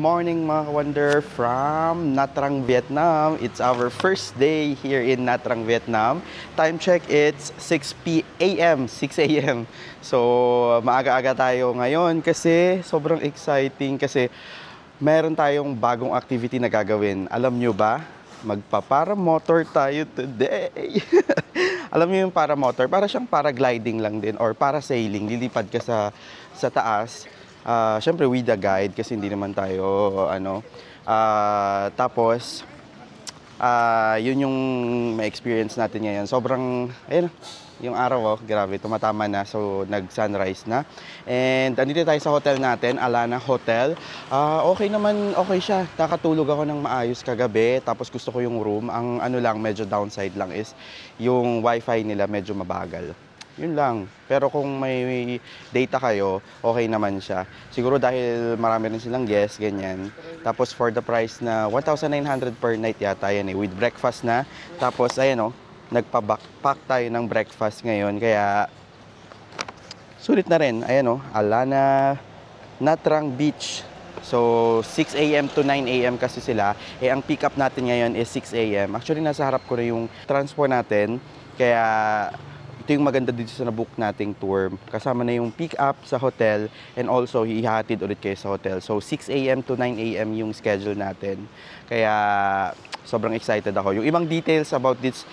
morning mga ka-wonder from Nha Trang, Vietnam. It's our first day here in Nha Trang, Vietnam. Time check, it's 6 a.m. So, maaga-aga tayo ngayon kasi sobrang exciting kasi meron tayong bagong activity na gagawin. Alam nyo ba? Magpa-paramotor tayo today. Alam niyo yung paramotor, para siyang paragliding lang din or parasailing. Lilipad ka sa taas. Siyempre with the guide kasi hindi naman tayo tapos yun yung ma-experience natin ngayon. Sobrang ayun, yung araw grabe, tumatama na. So nag-sunrise na. And andito tayo sa hotel natin, Alana Hotel. Okay naman, okay siya. Nakatulog ako ng maayos kagabi. Tapos gusto ko yung room. Ang lang, medyo downside lang is yung wifi nila medyo mabagal. Yun lang. Pero kung may data kayo, okay naman siya. Siguro dahil marami rin silang guests, ganyan. Tapos for the price na 1,900 per night yata yan with breakfast na. Tapos ayan nagpa-backpack tayo ng breakfast ngayon. Kaya sulit na rin. Ayan Alana Nha Trang Beach. So 6 a.m. to 9 a.m. kasi sila. Ang pick up natin ngayon is 6 a.m. Actually nasa harap ko na yung transport natin. Kaya ito yung maganda dito sa nabook nating tour. Kasama na yung pick up sa hotel and also hihatid ulit kayo sa hotel. So 6 a.m. to 9 a.m. yung schedule natin. Kaya sobrang excited ako. Yung ibang details about this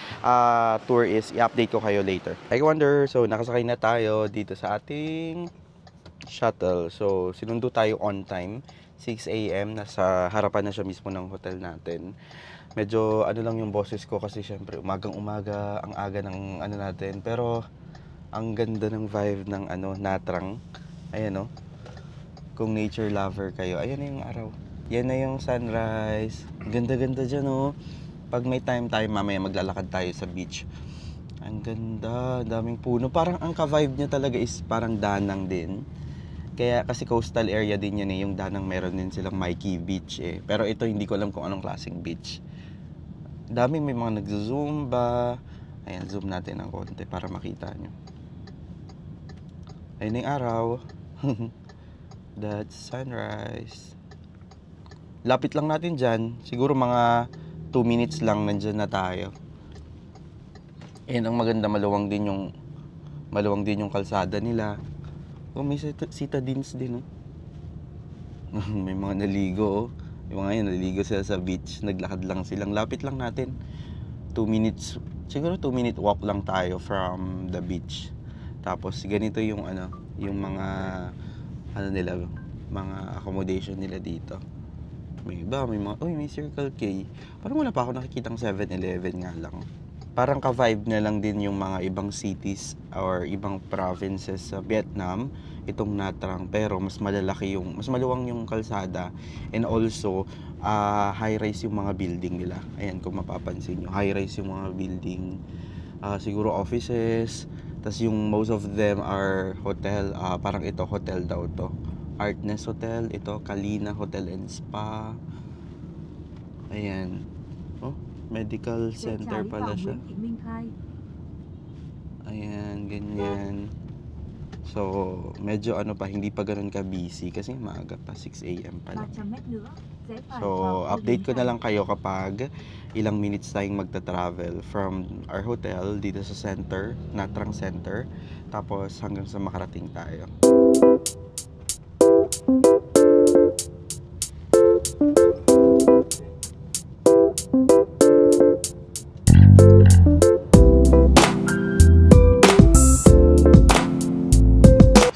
tour is i-update ko kayo later. I wonder, so nakasakay na tayo dito sa ating shuttle. So sinundo tayo on time, 6 a.m. Nasa harapan na siya mismo ng hotel natin. Medyo lang yung boses ko kasi syempre umagang-umaga, ang aga ng natin. Pero ang ganda ng vibe ng Nha Trang. Ayan kung nature lover kayo, ayan na yung araw. Yan na yung sunrise. Ganda-ganda dyan Pag may time tayo mamaya maglalakad tayo sa beach. Ang ganda, daming puno. Parang ang ka-vibe niya talaga is parang Danang din. Kaya kasi coastal area din yan yung Danang meron din silang Mikey Beach Pero ito hindi ko alam kung anong klaseng beach. Daming may mga nagzo-zumba. Ayan, zoom natin ng konti para makita nyo. Ayun na yung araw. That's sunrise. Lapit lang natin dyan. Siguro mga 2 minutes lang nandyan na tayo. Ang maganda, maluwang din yung kalsada nila. May citadines din May mga naligo Yung mga yun, naligo sila sa beach. Naglakad lang silang. Lapit lang natin. 2 minutes. Siguro 2 minute walk lang tayo from the beach. Tapos ganito yung yung mga nila, mga accommodation nila dito. May iba, may mga, may Circle K. Parang wala pa ako nakikitang 7-Eleven nga lang. Parang ka-vibe na lang din yung mga ibang cities or ibang provinces sa Vietnam, itong Nha Trang. Pero mas maluwang yung kalsada. And also, high-rise yung mga building nila. Ayan, kung mapapansin nyo, high-rise yung mga building. Siguro offices. Tas yung most of them are hotel. Parang ito, hotel daw to. Artness Hotel, ito Kalina Hotel and Spa. Ayan. Medical center pala siya. Ayan, ganyan. So, medyo hindi pa ganoon ka busy kasi maaga pa, 6 a.m. pa lang. So, update ko na lang kayo kapag ilang minutes tayong magta-travel from our hotel dito sa center, Nha Trang Center, tapos hanggang sa makarating tayo.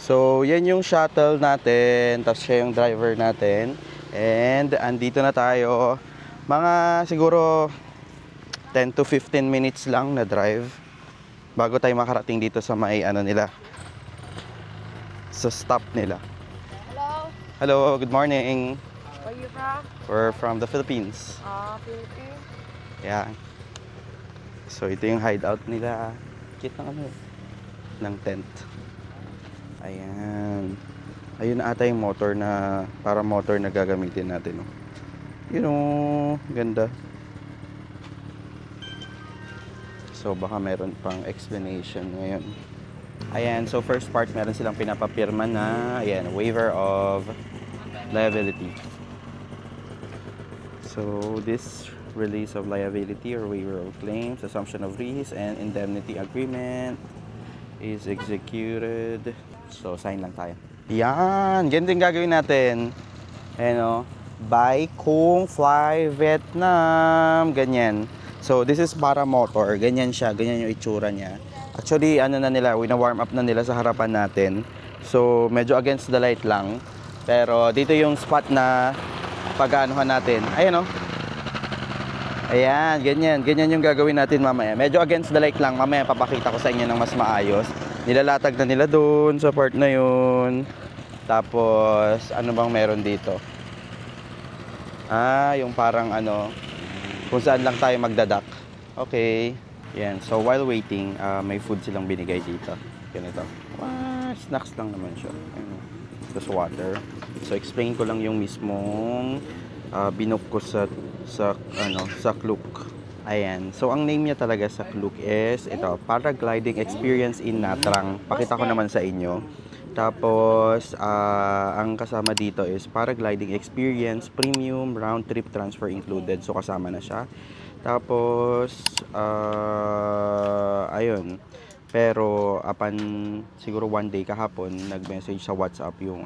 So, yan yung shuttle natin, tapos siya yung driver natin. And andito na tayo. Mga siguro 10 to 15 minutes lang na drive bago tayo makarating dito sa may nila. Sa stop nila. Hello. Hello, good morning. Where are you from? We're from the Philippines. Philippines. Yeah. So ito yung hideout nila. Cute ng tent. Ayan. Ayun na ata yung motor na, para motor na gagamitin natin. Ganda. So baka meron pang explanation ngayon. Ayan, so first part meron silang pinapapirma na, ayan, waiver of liability. So this release of liability or waiver of claims, assumption of risk, and indemnity agreement is executed. So sign lang tayo. Yan, ganito yung gagawin natin. Ayan o, buy Kung Fly Vietnam, ganyan. So this is para motor, ganyan siya, ganyan yung itsura niya. Actually, ano na nila, wina-warm up na nila sa harapan natin. So medyo against the light lang. Pero dito yung spot na pag-aanuhan natin. Ayan o. Ayan, ganyan. Ganyan yung gagawin natin mamaya. Medyo against the light lang. Mamaya papakita ko sa inyo ng mas maayos. Nilalatag na nila doon sa part na yun. Tapos, ano bang meron dito? Yung parang ano, kung saan lang tayo magdadak. Okay. Yan. So, while waiting, may food silang binigay dito. Ganito. Snacks lang naman siya. Ayun. Tapos water. So, explain ko lang yung mismong binook ko sa Klook. Ayan. So, ang name niya talaga sa Klook is ito, Paragliding Experience in Nha Trang. Pakita ko naman sa inyo. Tapos, ang kasama dito is Paragliding Experience, Premium, Round Trip Transfer included. So, kasama na siya. Tapos, ayun. Pero upon siguro one day kahapon, nag-message sa WhatsApp yung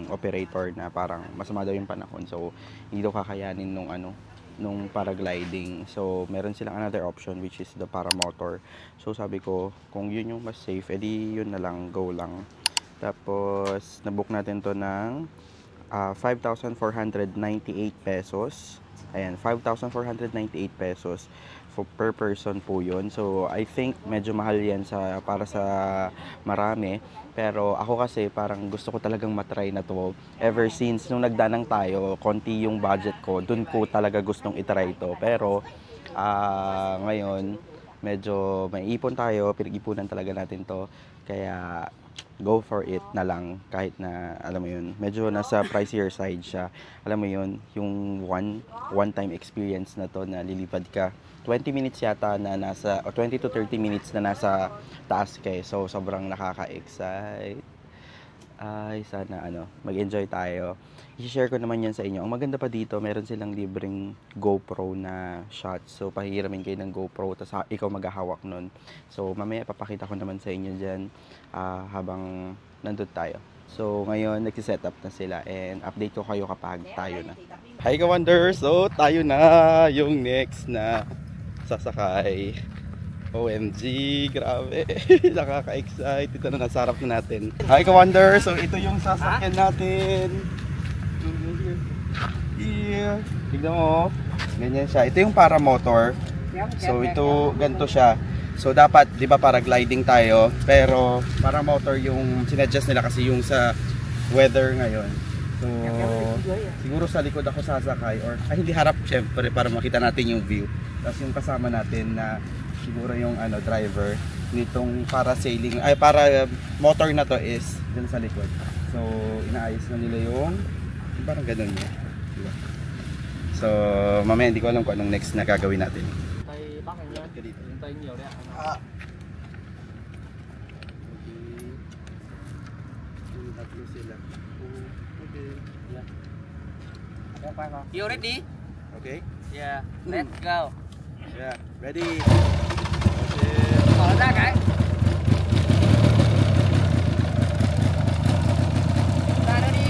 operator na parang masama daw yung panahon. So hindi daw kakayanin nung paragliding. So meron silang another option which is the paramotor. So sabi ko, kung yun yung mas safe, edi yun na lang, go lang. Tapos nabook natin to ng 5,498 pesos. Ayan, 5,498 pesos per person po yun. So, I think medyo mahal yan para sa marami. Pero ako kasi parang gusto ko talagang matry na to. Ever since nung nagdanang tayo, konti yung budget ko. Dun ko talaga gustong itry to. Pero, ngayon, medyo may ipon tayo. Pinag-ipunan talaga natin to. Kaya, go for it na lang. Kahit na, alam mo yun, medyo nasa pricier side siya. Alam mo yun, yung one-time experience na to na lilipad ka. 20 minutes yata na nasa, o 20 to 30 minutes na nasa taas kayo. So, sobrang nakaka-excite. Ay, sana mag-enjoy tayo. I-share ko naman yan sa inyo. Ang maganda pa dito, meron silang libreng GoPro na shots. So, pahihiramin kayo ng GoPro, tapos ikaw maghahawak nun. So, mamaya papakita ko naman sa inyo dyan habang nandun tayo. So, ngayon, nagsiset up na sila and update ko kayo kapag tayo na. Hi, ka-wonder! So, tayo na yung next na sasakay. OMG, grabe. Nakaka-excite. Ito na nasa harap natin. Hi, ka-wonder! So, ito yung sasakyan natin. Here. Tignan mo. Ganyan siya. Ito yung paramotor. So, ito, ganito siya. So, dapat, di ba, paragliding tayo. Pero, paramotor yung sinadjust nila kasi yung sa weather ngayon. So, siguro sa likod ako sasakay. Or, hindi harap, syempre, para makita natin yung view. Tapos yung kasama natin na siguro yung driver nitong para motor na to is dun sa likod. So inaayos na nila yung parang ganun niya. Diba? So mamaya hindi ko alam kung anong next na gagawin natin. Tay Bắc anh nhá. Tay nhiều đấy ạ. Tatlo sila. Okay. Yeah. You ready? Okay? Yeah. Let's go. Yeah, ready. Mở ra cái. Ra đó đi.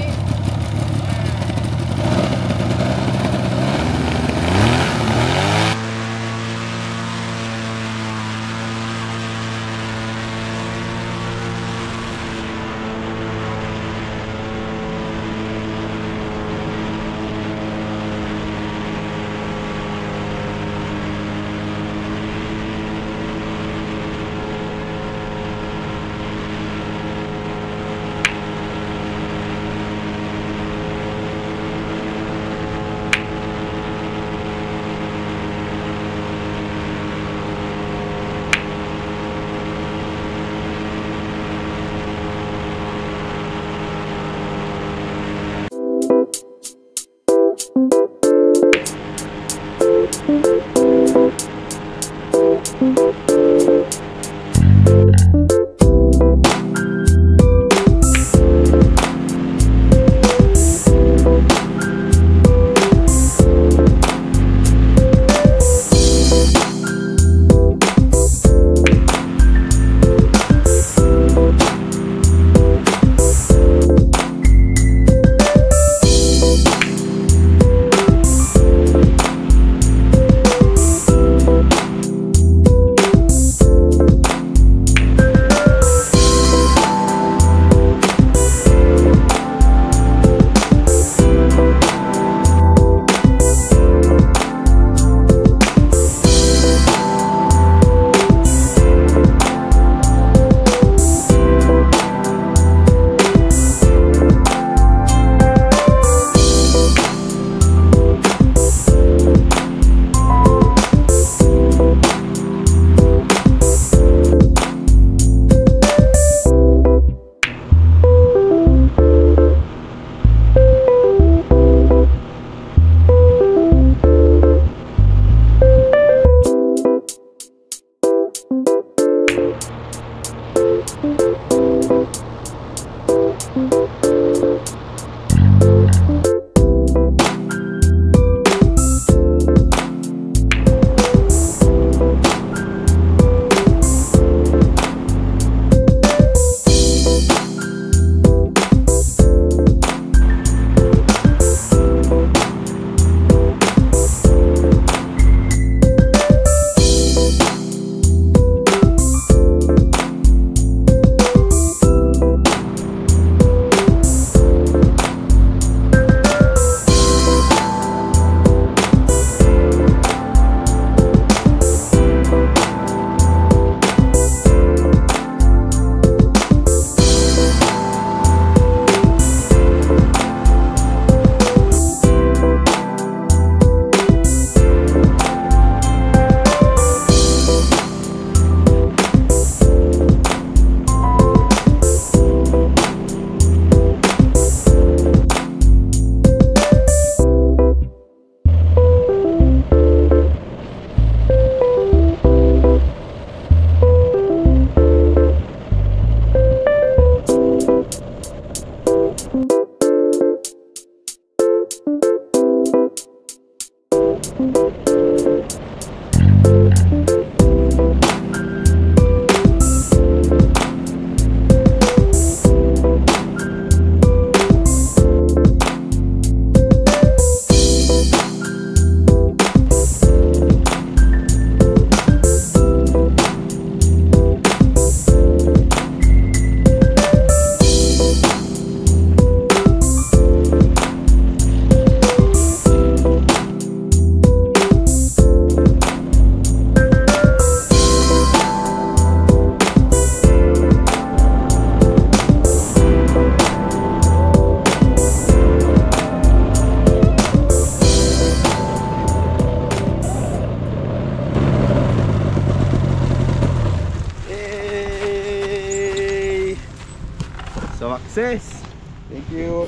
Success! Thank you!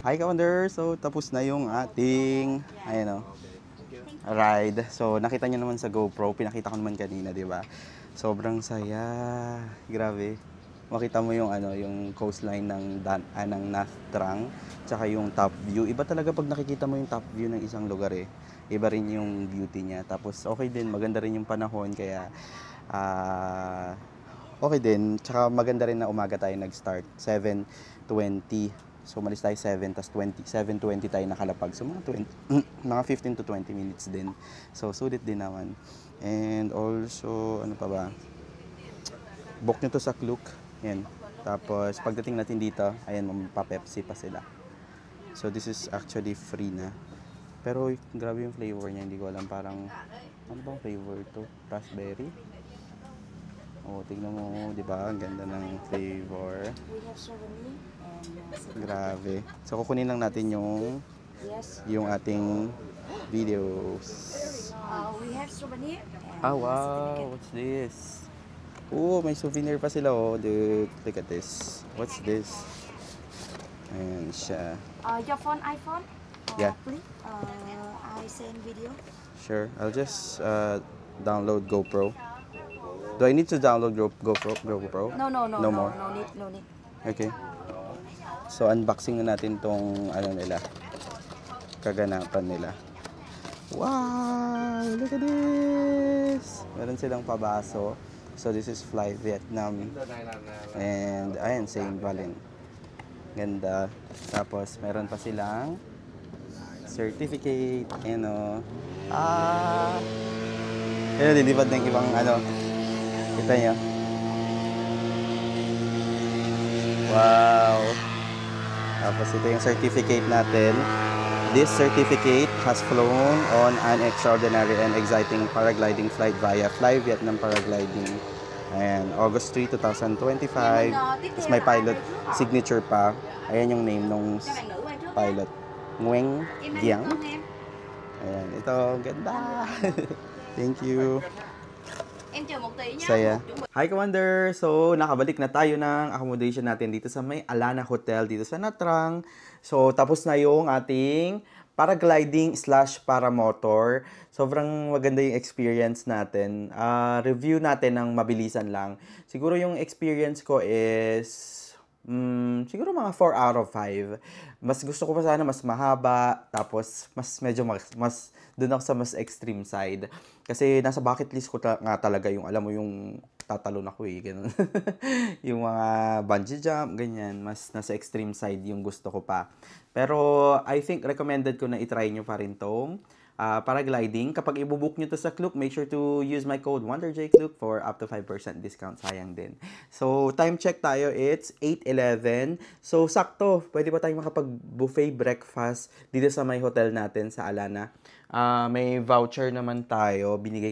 Hi Ka-Wonder! So tapos na yung ating ride. So nakita nyo naman sa GoPro, pinakita ko naman kanina, di ba? Sobrang saya. Grabe. Makita mo yung yung coastline ng Nha Trang, tsaka yung top view. Iba talaga pag nakikita mo yung top view ng isang lugar eh. Iba rin yung beauty niya. Tapos okay din, maganda rin yung panahon kaya okay din. Tsaka maganda rin na umaga tayo nag-start. 7:20. So, umalis tayo 7, tas 7:20 tayo nakalapag. So, mga 15 to 20 minutes din. So, sulit din naman. And also, ano pa ba? Book nyo to sa Klook. Yan. Tapos, pagdating natin dito, ayan, magpa-Pepsi pa sila. So, this is actually free na. Pero, grabe yung flavor niya. Hindi ko alam. Parang, ano bang flavor to? Raspberry? Oh, tignan mo, di ba? Ang ganda ng flavor. We have souvenir and Grabe. So, kukunin lang natin yung yes. yung ating videos. We have souvenir and Ah, wow. What's this? Oh, may souvenir pa sila. Oh, dude. Look at this. What's this? Ayan siya. Your phone, iPhone? Yeah. Please. I send video. Sure. I'll just download GoPro. Do I need to download GoPro? No No more? No need. Okay. So, unboxing na natin tong nila. Kaganapan nila. Wow! Look at this! Meron silang pabaso. So, this is Fly Vietnam. And, ayan, Saint Valin. Ganda. Tapos, meron pa silang certificate. Ayan o. Ayan, dilipad ng ibang Kita niyo? Wow! Tapos ito yung certificate natin. This certificate has flown on an extraordinary and exciting paragliding flight via Fly Vietnam Paragliding. Ayan, August 3, 2025. Tapos may pilot signature pa. Ayan yung name nung pilot. Nguyen Giang. Ayan, ito. Ganda! Thank you. Em chờ một tí nhé. Saya. Hi Ka-Wonder! So, nakabalik na tayo ng accommodation natin dito sa may Alana Hotel dito sa Nha Trang. So, tapos na yung ating paragliding / paramotor. Sobrang maganda yung experience natin. Review natin ng mabilisan lang. Siguro yung experience ko is siguro mga 4 out of 5. Mas gusto ko pa sana mas mahaba, tapos medyo doon ako sa mas extreme side. Kasi nasa bucket list ko nga talaga yung, alam mo yung tatalon ako ganun. Yung mga bungee jump, ganyan. Mas nasa extreme side yung gusto ko pa. Pero I think recommended ko na itry nyo pa rin tong paragliding. Kapag ibubook nyo to sa Klook, make sure to use my code WonderJKlook for up to 5% discount. Sayang din. So, time check tayo. It's 8:11. So, sakto. Pwede pa tayong makapag-buffet breakfast dito sa may hotel natin sa Alana. May voucher naman tayo. Binigay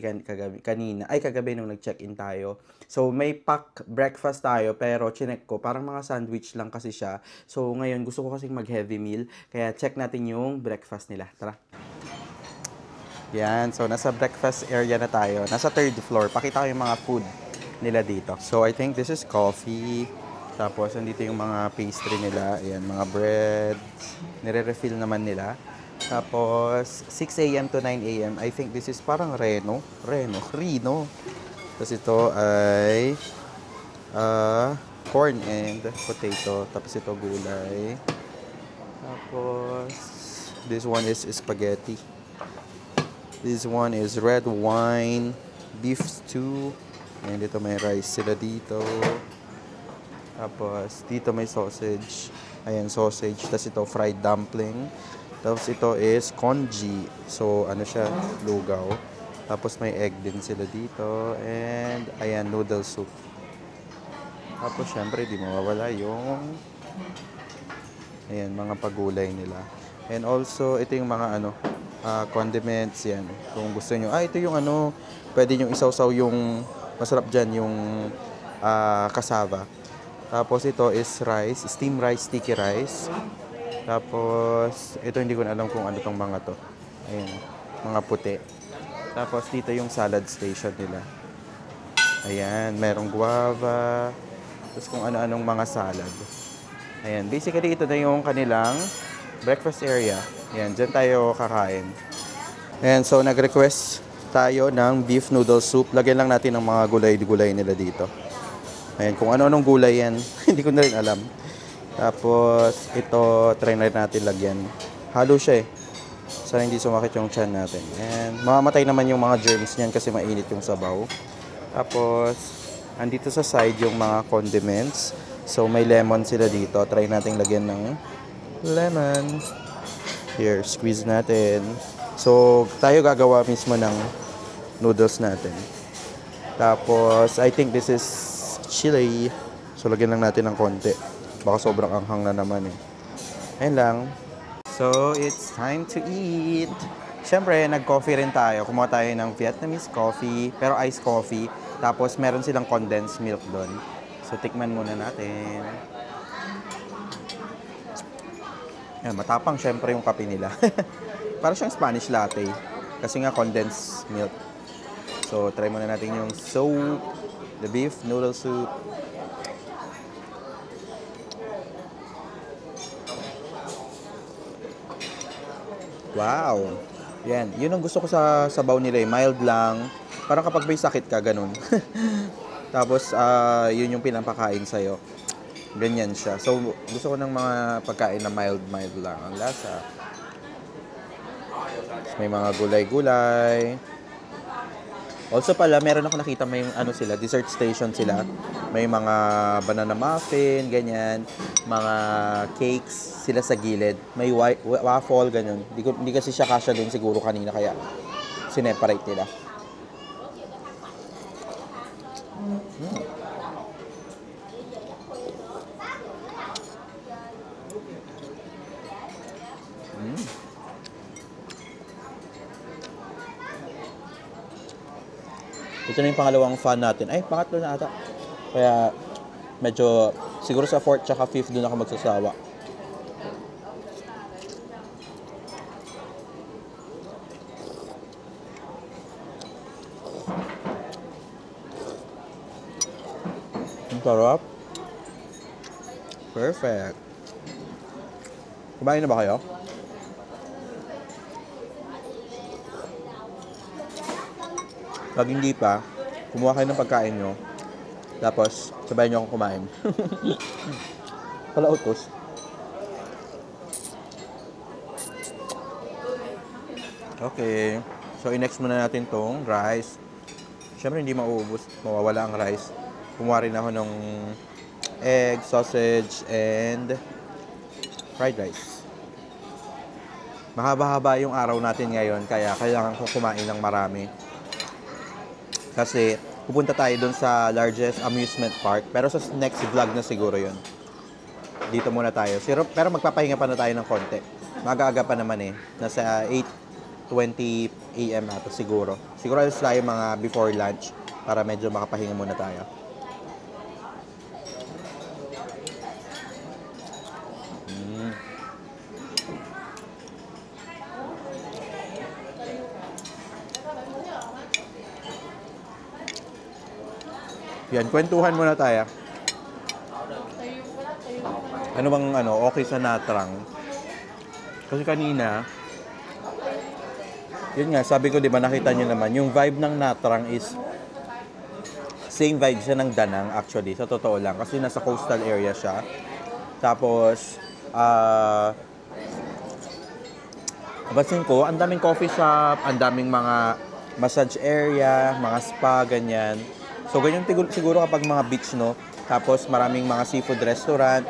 kagabi nung nag-check-in tayo. So, may pack breakfast tayo. Pero, chinek ko. Parang mga sandwich lang kasi siya. So, ngayon, gusto ko kasing mag-heavy meal. Kaya, check natin yung breakfast nila. Tara. Yan, so nasa breakfast area na tayo. Nasa 3rd floor. Pakita ko yung mga food nila dito. So, I think this is coffee. Tapos, nandito yung mga pastry nila. Ayan, mga bread. Nire-refill naman nila. Tapos, 6 a.m. to 9 a.m. I think this is parang Reno. Tapos ito ay corn and potato. Tapos ito gulay. Tapos, this one is spaghetti. This one is red wine, beef stew. And dito may rice sila dito. Tapos dito may sausage. Ayan, sausage. Tapos ito fried dumpling. Tapos ito is congee. So ano siya, lugaw. Tapos may egg din sila dito. And ayan, noodle soup. Tapos syempre di mawawala yung ayan, mga pagulay nila. And also ito yung mga condiments yan. Kung gusto nyo, ito yung pwede nyo isawsaw yung masarap dyan yung cassava. Tapos ito is rice, steam rice, sticky rice. Tapos ito hindi ko na alam kung ano tong mga to. Ayan, mga puti. Tapos dito yung salad station nila. Ayan, merong guava. Tapos kung ano-anong mga salad. Ayan, basically ito na yung kanilang breakfast area. Ayan, dyan tayo kakain. Ayan, so nag-request tayo ng beef noodle soup. Lagyan lang natin ng mga gulay-gulay nila dito. Ayan, kung ano-anong gulay yan, hindi ko na rin alam. Tapos, ito, try na rin natin lagyan. Halo siya eh. Sana hindi sumakit yung tiyan natin. And mamamatay naman yung mga germs niyan kasi mainit yung sabaw. Tapos, andito sa side yung mga condiments. So, may lemon sila dito. Try natin lagyan ng lemon. Here, squeeze natin. So, tayo gagawa mismo ng noodles natin. Tapos, I think this is chili. So, lagyan lang natin ng konti. Baka sobrang anghang na naman eh. Ayun lang. So, it's time to eat. Siyempre, nag-coffee rin tayo. Kumuha tayo ng Vietnamese coffee, pero iced coffee. Tapos, meron silang condensed milk doon. So, tikman muna natin. Ayan, matapang syempre yung kape nila. Para siyang Spanish latte. Kasi nga condensed milk. So, try muna natin yung soup. The beef noodle soup. Wow! Yan. Yun ang gusto ko sa sabaw nila eh. Mild lang. Parang kapag may sakit ka, ganun. Tapos, yun yung pinapakain sa'yo. Ganyan siya. So, gusto ko ng mga pagkain na mild lang ang lasa. May mga gulay-gulay. Also pala, meron ako nakita may sila, dessert station sila. May mga banana muffin, ganyan. Mga cakes sila sa gilid. May waffle, ganyan. Hindi kasi siya kasya doon siguro kanina, kaya sineparate nila. Ito na yung pangalawang fan natin. Ay, pangatlo na ata. Kaya, medyo, siguro sa 4th tsaka 5th doon ako magsasawa. Ang sarap. Perfect. Kumain na ba kayo? Pag hindi pa, kumuha kayo ng pagkain nyo. Tapos, sabayan nyo akong kumain. Pala utos. Okay. So, i-next muna natin tong rice. Siyempre, hindi mauubos. Mawawala ang rice. Kumuha rin ako ng egg, sausage, and fried rice. Mahaba-haba yung araw natin ngayon, kaya kailangan ko kumain ng marami. Kasi pupunta tayo doon sa largest amusement park. Pero sa next vlog na siguro yon. Dito muna tayo. Pero magpapahinga pa na tayo ng konti. Mag-aaga pa naman eh. Nasa 8:20 AM ata siguro. Siguro alas tayo mga before lunch para medyo makapahinga muna tayo. Yan, kwentuhan muna tayo. Ano bang okay sa Natrang? Kasi kanina, yun nga, sabi ko, di ba, nakita nyo naman, yung vibe ng Natrang is same vibe siya ng Danang actually, sa totoo lang. Kasi nasa coastal area siya. Tapos, Napansin ko, ang daming coffee shop, ang daming mga massage area, mga spa, ganyan. So, ganyan siguro kapag mga beach, no? Tapos, maraming mga seafood restaurant.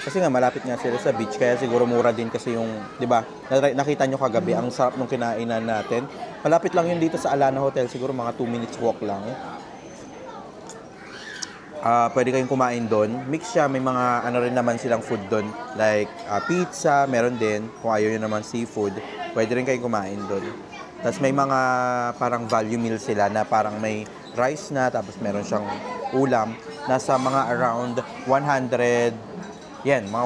Kasi nga, malapit nga sila sa beach, kaya siguro mura din kasi yung, di ba? Nakita nyo kagabi, ang sarap nung kinainan natin. Malapit lang yun dito sa Alana Hotel, siguro mga 2 minutes walk lang. Pwede kayong kumain doon. Mix siya, may mga ano rin naman silang food doon. Like pizza, meron din. Kung ayaw nyo naman seafood, pwede rin kayong kumain doon. Tapos may mga parang value meal sila na parang may rice na, tapos meron siyang ulam. Nasa mga around 100, yan, mga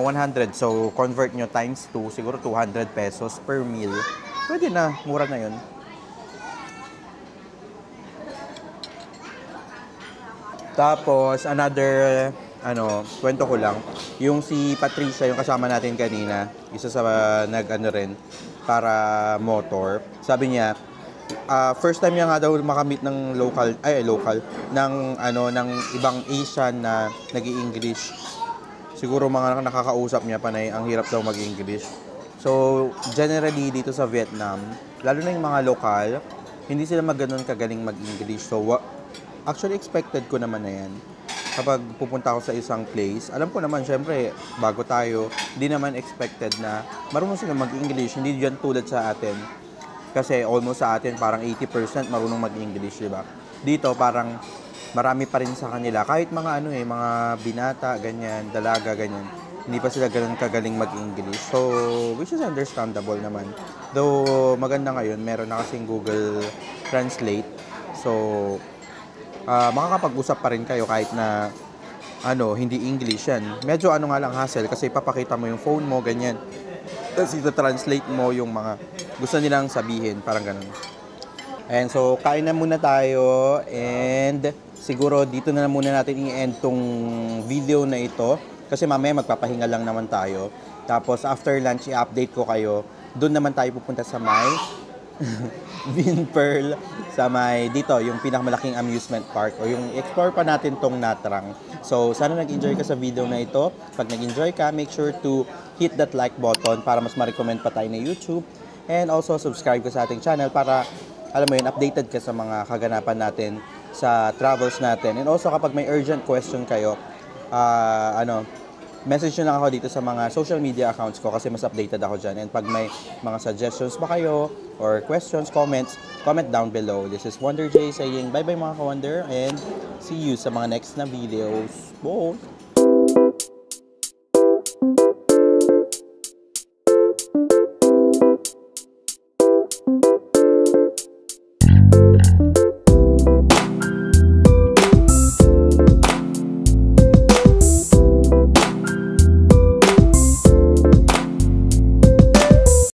100. So, convert nyo times 2, siguro 200 pesos per meal. Pwede na, mura na yun. Tapos, another, kwento ko lang, yung si Patricia, yung kasama natin kanina, isa sa nag-ano rin, para motor, sabi niya, first time niya nga daw makamit ng local, ng ibang Asian na nag-i-English. Siguro mga nakakausap niya panay, ang hirap daw mag-English. So, generally, dito sa Vietnam, lalo na yung mga lokal, hindi sila maganon kagaling mag-English. So, actually, expected ko naman na yan. Kapag pupunta ako sa isang place, alam ko naman, syempre, bago tayo, hindi naman expected na marunong sila mag-English. Hindi yan tulad sa atin. Kasi almost sa atin, parang 80% marunong mag-English, di ba? Dito, parang marami pa rin sa kanila. Kahit mga mga binata, ganyan, dalaga, ganyan. Hindi pa sila ganun kagaling mag-English. So, which is understandable naman. Though, maganda ngayon, meron na kasing Google Translate. So, makakapag-usap pa rin kayo kahit na hindi English yan. Medyo nga lang hassle kasi papakita mo yung phone mo, ganyan. Tapos ito-translate mo yung mga gusto nilang sabihin, parang ganun. And so, kain na muna tayo and siguro dito na muna natin i-end tong video na ito kasi mamaya magpapahinga lang naman tayo. Tapos after lunch, i-update ko kayo. Doon naman tayo pupunta sa may Vinpearl sa may dito, yung pinakamalaking amusement park o yung explore pa natin tong Natrang. So, sana nag-enjoy ka sa video na ito. Pag nag-enjoy ka, make sure to hit that like button para mas ma-recommend pa tayo na YouTube. And also, subscribe ka sa ating channel para, alam mo yun, updated ka sa mga kaganapan natin sa travels natin. And also, kapag may urgent question kayo, message nyo lang ako dito sa mga social media accounts ko kasi mas updated ako dyan. And pag may mga suggestions pa kayo or questions, comments, comment down below. This is Wonder J saying bye-bye mga ka-Wonder and see you sa mga next na videos. Bye!